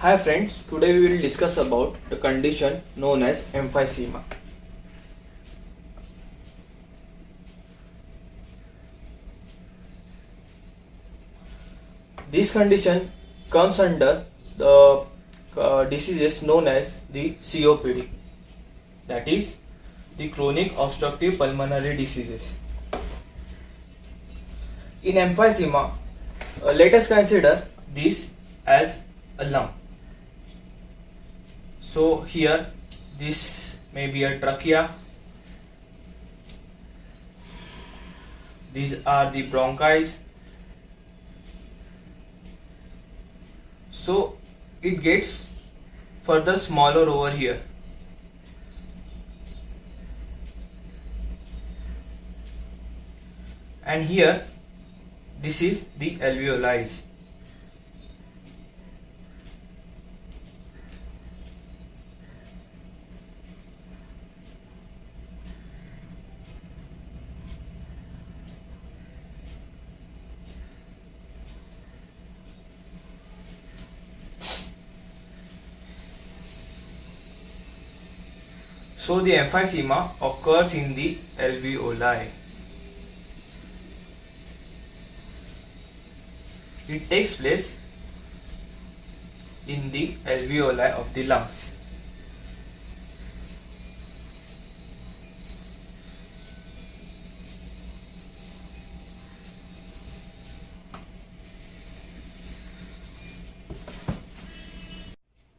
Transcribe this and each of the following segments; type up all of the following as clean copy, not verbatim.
Hi friends, today we will discuss about the condition known as emphysema. This condition comes under the diseases known as the COPD, that is the chronic obstructive pulmonary diseases. In emphysema, let us consider this as a lung. So here this may be a trachea, these are the bronchi. So it gets further smaller over here. And here this is the alveoli. So the emphysema occurs in the alveoli. It takes place in the alveoli of the lungs.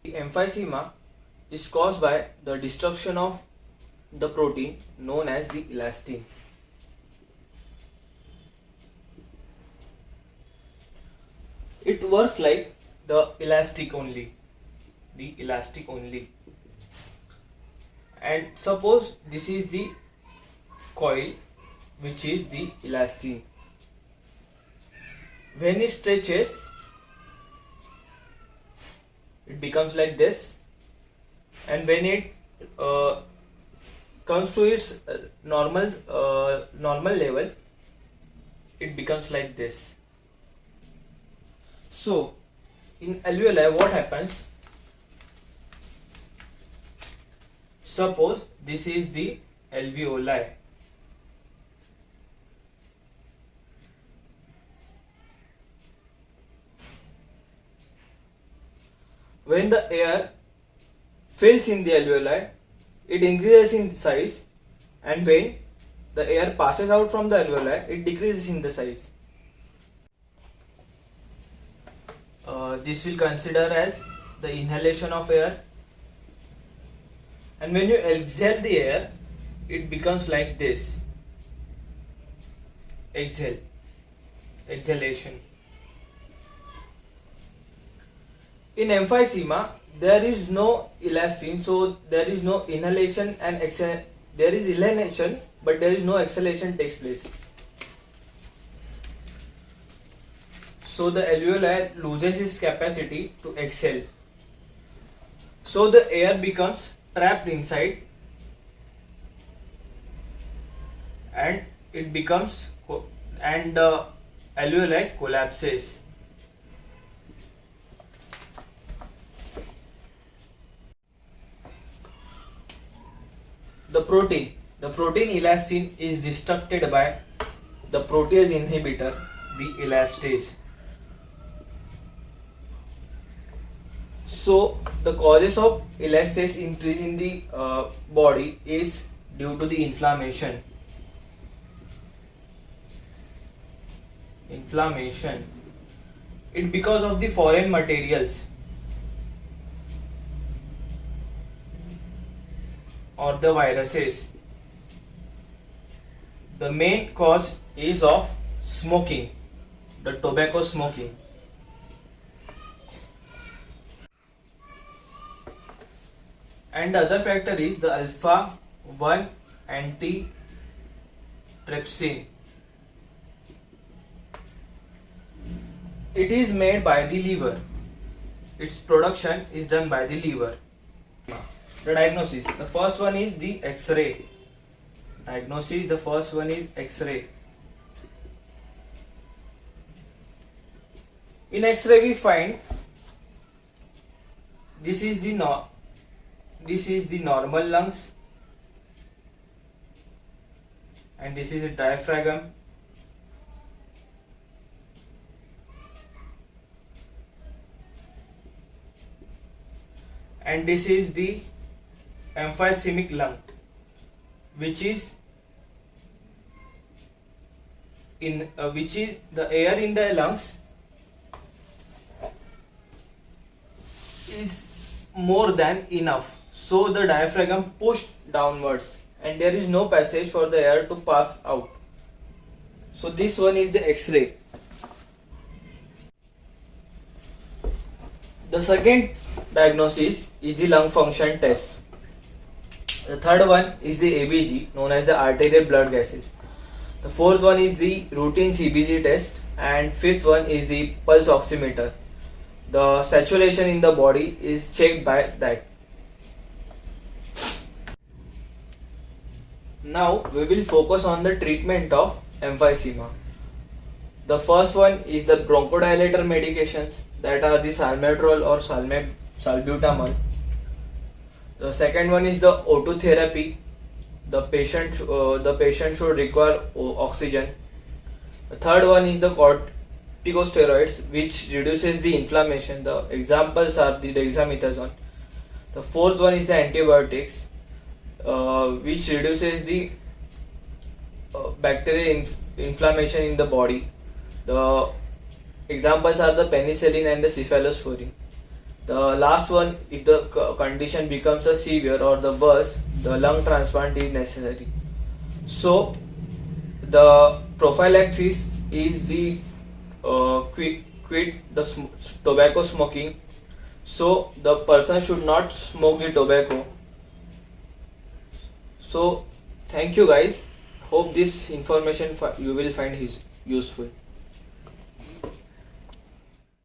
The emphysema is caused by the destruction of the protein known as the elastin. It works like the elastic only, and suppose this is the coil which is the elastin. When it stretches, it becomes like this, and when it comes to its normal level, it becomes like this. So in alveoli what happens? Suppose this is the alveoli. When the air fills in the alveoli, it increases in size, and when the air passes out from the alveoli, it decreases in the size. This will consider as the inhalation of air, and when you exhale the air, it becomes like this. Exhalation. In emphysema, there is no elastin, so there is no inhalation and exhalation. There is inhalation, but there is no exhalation takes place. So the alveoli loses its capacity to exhale. So the air becomes trapped inside, and it becomes and the alveoli collapses. The protein elastin is destructed by the protease inhibitor, the elastase. So the causes of elastase increase in the body is due to the inflammation. It because of the foreign materials or the viruses. The main cause is of smoking, the tobacco smoking. And the other factor is the alpha-1 antitrypsin. It is made by the liver. Its production is done by the liver. The diagnosis. The first one is the X-ray. The first one is X-ray. In X-ray we find this is the normal lungs, and this is the diaphragm, and this is the emphysemic lung, which is the air in the lungs is more than enough, so the diaphragm pushed downwards and there is no passage for the air to pass out. So this one is the X-ray. The second diagnosis is the lung function test. The third one is the ABG, known as the arterial blood gases. The fourth one is the routine CBG test, and fifth one is the pulse oximeter. The saturation in the body is checked by that. Now we will focus on the treatment of emphysema. The first one is the bronchodilator medications, that are the salmeterol or salbutamol. The second one is the O2 therapy. The patient should require oxygen. The third one is the corticosteroids, which reduces the inflammation. The examples are the dexamethasone. The fourth one is the antibiotics, which reduces the bacterial inflammation in the body. The examples are the penicillin and the cephalosporin. The last one, if the condition becomes a severe or the worse, the lung transplant is necessary. So the prophylaxis is the quit the tobacco smoking. So the person should not smoke the tobacco. So thank you guys. Hope this information you will find is useful.